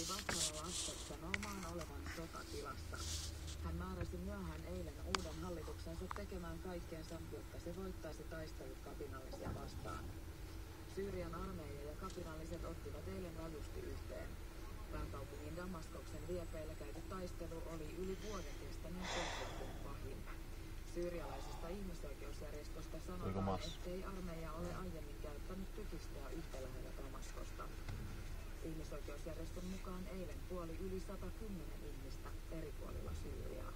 ilmoitti vastaavalla Lastossa Noumaan olevan sotatilassa. Hän määräsi myöhään eilen uuden hallituksensa tekemään kaikkeensa, jotta se voittaisi taistelut kapinallisia vastaan. Syyrian armeija ja kapinalliset ottivat eilen rajusti yhteen. Pääkaupungin Damaskoksen liepeillä käyty taistelu oli yli vuoden kestäneen konfliktin pahin. Syyrialaisesta ihmisoikeusjärjestöstä sanotaan, ettei armeija ole aiemmin käyttänyt tykistöä yhtä lähellä Damaskosta. Ihmisoikeusjärjestön mukaan eilen kuoli yli 110 ihmistä eri puolilla Syyriaa.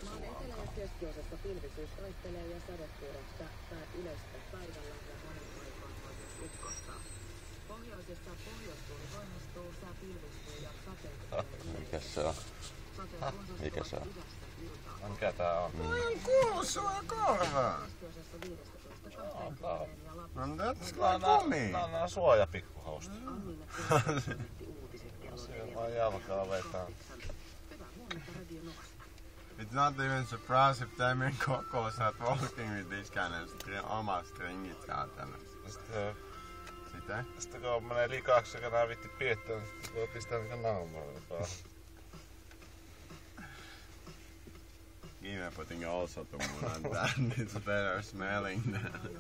Maan etelä- ja keskiosassa pilvisyys vaihtelee ja sadepuurosta yleistä päivällä ja monen aikaan voi myös ukkosta. Pohjoisessa pohjoistuuli voimistuu, sää pilvistyy ja sateet tulee Mikä se on? Mikä se on? Mikä tää on? Ei kuulu sua korvaan. Keskiosassa 15-20 ja Lapissa. No that's like me. Nää on suojapikkuhousta. Anniina uutiset kello Siellä vaan jalkaa vetää. Hyvää huomenta Radio Novasta. It's not even surprise if Damien Coco start walking with these kind of omat stringit käytännössä. Sitä? Sitten kun menee likaksi ja nää vitti piettää, niin sitten voi pistää niinku naamaa. Even putting also to one on that, it's better smelling than.